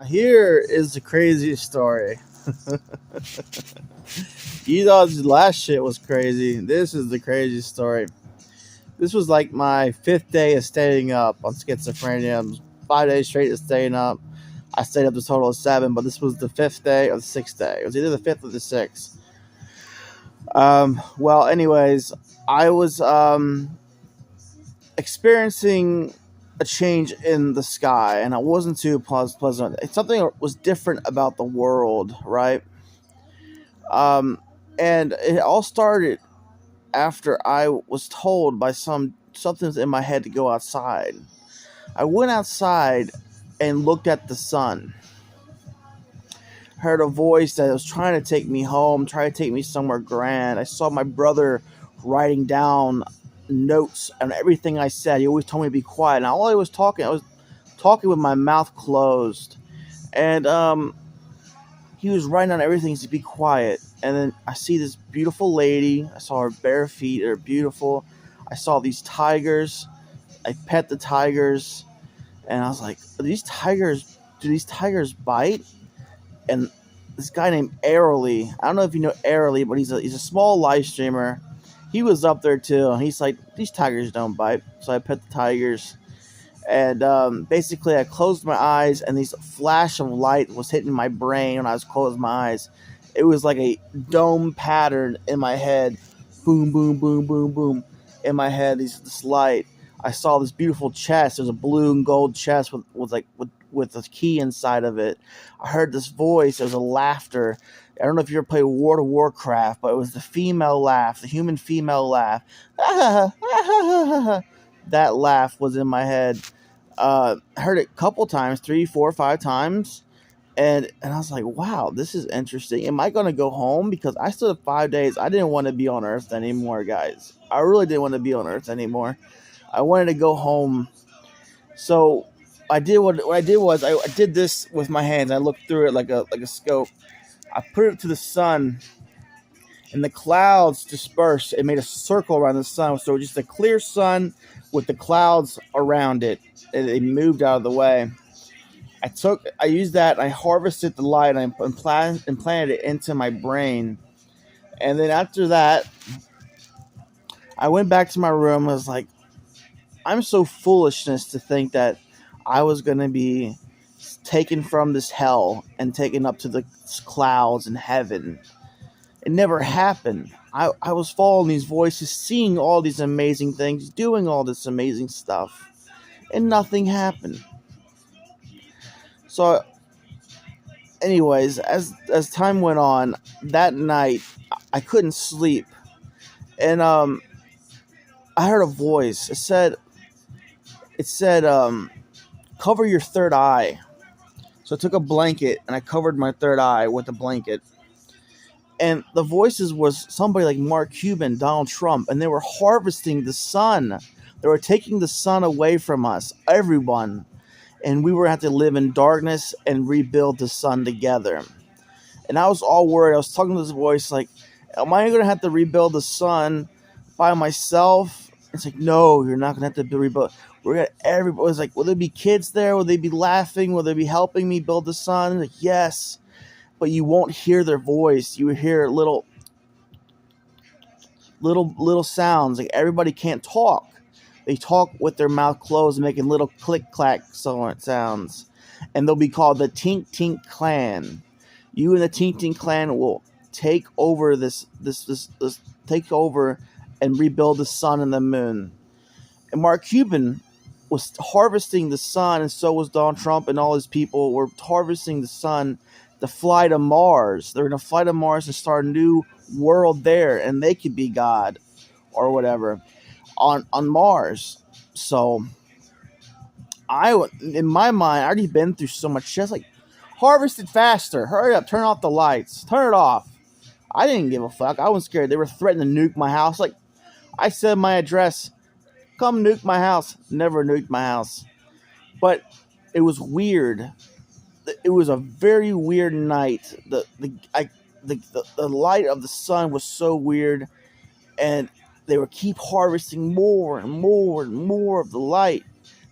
Here is the craziest story. You thought the last shit was crazy. This is the craziest story. This was like my fifth day of staying up on schizophrenia. 5 days straight of staying up. I stayed up a total of 7, but this was the fifth day or the sixth day. It was either the fifth or the sixth. Well, anyways, I was experiencing a change in the sky, and it wasn't too pleasant. Something was different about the world, right? Um, and it all started after I was told by something's in my head to go outside. I went outside and looked at the sun. Heard a voice that was trying to take me home, trying to take me somewhere grand. I saw my brother writing down notes on everything I said. He always told me to be quiet. And all I was talking with my mouth closed. And he was writing down everything to be quiet. And then I see this beautiful lady. I saw her bare feet. They're beautiful. I saw these tigers. I pet the tigers. And I was like, do these tigers bite? And this guy named Airly, I don't know if you know Airly, but he's a small live streamer. He was up there too, and he's like, these tigers don't bite. So I pet the tigers, and basically I closed my eyes, and this flash of light was hitting my brain when I was closing my eyes. It was like a dome pattern in my head, boom, boom, boom, boom, boom, in my head. This light. I saw this beautiful chest. There's a blue and gold chest with a key inside of it. I heard this voice. It was a laughter. I don't know if you ever played World of Warcraft, but it was the female laugh, the human female laugh. That laugh was in my head. I heard it a couple times, 3, 4, 5 times. And I was like, wow, this is interesting. Am I going to go home? Because I still have 5 days. I didn't want to be on Earth anymore, guys. I really didn't want to be on Earth anymore. I wanted to go home. So what I did was I did this with my hands. I looked through it like a scope. I put it to the sun, and the clouds dispersed. It made a circle around the sun. So just a clear sun with the clouds around it. And it moved out of the way. I used that, and I harvested the light, and I implanted it into my brain. And then after that, I went back to my room. I was like, I'm so foolishness to think that I was going to be taken from this hell and taken up to the clouds in heaven. It never happened. I was following these voices, seeing all these amazing things, doing all this amazing stuff, and nothing happened. So, anyways, as time went on, that night I couldn't sleep, and I heard a voice. It said, cover your third eye. So I took a blanket and I covered my third eye with the blanket. And the voices was somebody like Mark Cuban, Donald Trump, and they were harvesting the sun. They were taking the sun away from us, everyone. And we were going to have to live in darkness and rebuild the sun together. And I was all worried. I was talking to this voice like, am I going to have to rebuild the sun by myself? It's like, no, you're not going to have to rebuild. We're gonna everybody's like, will there be kids there? Will they be laughing? Will they be helping me build the sun? Like, yes, but you won't hear their voice. You hear little sounds. Like everybody can't talk. They talk with their mouth closed, making little click clack sounds, and they'll be called the Tink Tink Clan. You and the Tink Tink Clan will take over this take over and rebuild the sun and the moon. And Mark Cuban was harvesting the sun, and so was Donald Trump, and all his people were harvesting the sun to fly to Mars. They're going to fly to Mars and start a new world there, and they could be God or whatever on Mars. So in my mind, I already been through so much shit. Like, harvest it faster. Hurry up. Turn off the lights. Turn it off. I didn't give a fuck. I wasn't scared. They were threatening to nuke my house. Like, I said my address. Come nuke my house. Never nuked my house. But it was weird. It was a very weird night. The light of the sun was so weird, and they would keep harvesting more and more and more of the light,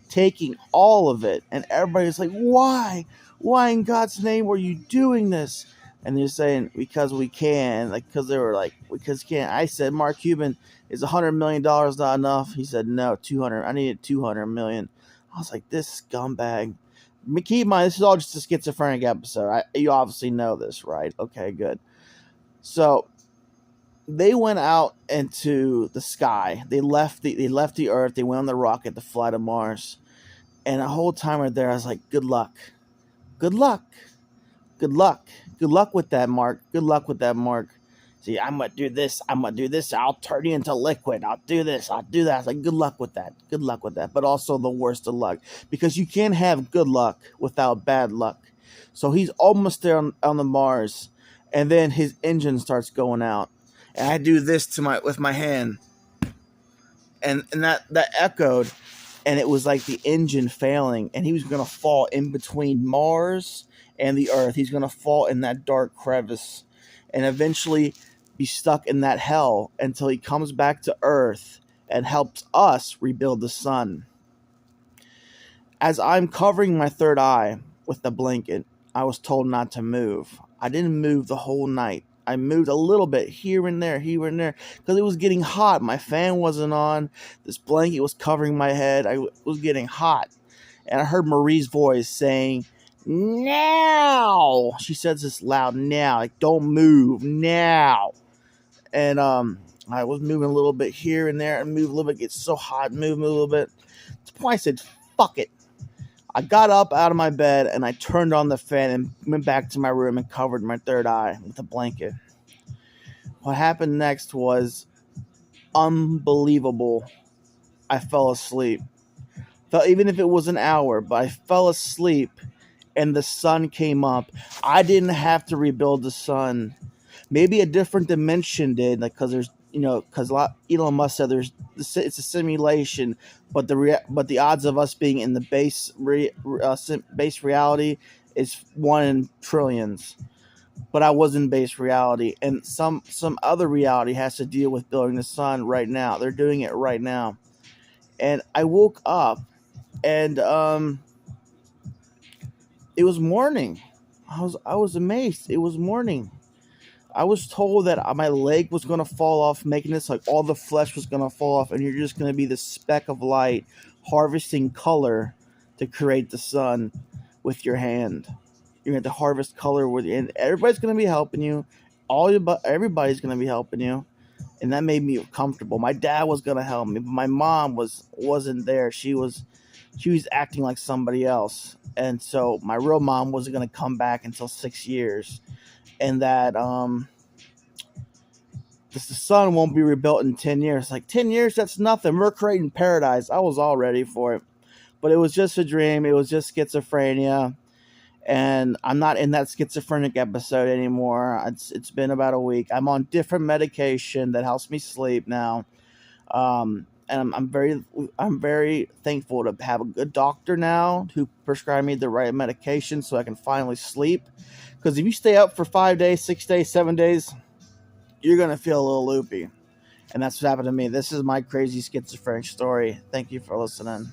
taking all of it. And everybody's like, why? Why in God's name were you doing this? And they're saying, because we can. Like, because they were like, because can. I said, Mark Cuban, is $100 million not enough? He said, no, 200. I needed 200 million. I was like, this scumbag. Keep in mind, this is all just a schizophrenic episode. You obviously know this, right? Okay, good. So they went out into the sky. They left the Earth. They went on the rocket to fly to Mars. And the whole time right there, I was like, good luck. Good luck. Good luck. Good luck with that, Mark. Good luck with that, Mark. See, I'm gonna do this. I'm gonna do this. I'll turn you into liquid. I'll do this. I'll do that. It's like, good luck with that. Good luck with that. But also the worst of luck, because you can't have good luck without bad luck. So he's almost there on the Mars, and then his engine starts going out, and I do this to my with my hand, and that echoed, and it was like the engine failing, and he was gonna fall in between Mars and the Earth. He's gonna fall in that dark crevice, and eventually be stuck in that hell until he comes back to Earth and helps us rebuild the sun. As I'm covering my third eye with the blanket, I was told not to move. I didn't move the whole night. I moved a little bit here and there, because it was getting hot. My fan wasn't on. This blanket was covering my head. I was getting hot. And I heard Marie's voice saying, now. She says this loud, now. Like, don't move, now. And I was moving a little bit here and there, and move a little bit. It's so hot, move a little bit. At the point I said, fuck it. I got up out of my bed and I turned on the fan and went back to my room and covered my third eye with a blanket. What happened next was unbelievable. I fell asleep. Even if it was an hour, but I fell asleep and the sun came up. I didn't have to rebuild the sun. Maybe a different dimension did, like, because there's, because Elon Musk said it's a simulation, but the odds of us being in the base reality is 1 in trillions. But I was in base reality, and some other reality has to deal with building the sun right now. They're doing it right now, and I woke up, and it was morning. I was amazed. It was morning. I was told that my leg was going to fall off, making this like all the flesh was going to fall off, and you're just going to be this speck of light harvesting color to create the sun with your hand. You're going to have to harvest color and everybody's going to be helping you. Everybody's going to be helping you, and that made me comfortable. My dad was going to help me, but my mom wasn't there. She was acting like somebody else, and so my real mom wasn't going to come back until 6 years. And that the sun won't be rebuilt in 10 years. Like, 10 years, that's nothing. We're creating paradise. I was all ready for it. But it was just a dream. It was just schizophrenia. And I'm not in that schizophrenic episode anymore. It's been about a week. I'm on different medication that helps me sleep now. And I'm very thankful to have a good doctor now who prescribed me the right medication so I can finally sleep. Because if you stay up for 5 days, 6 days, 7 days, you're going to feel a little loopy. And that's what happened to me. This is my crazy schizophrenic story. Thank you for listening.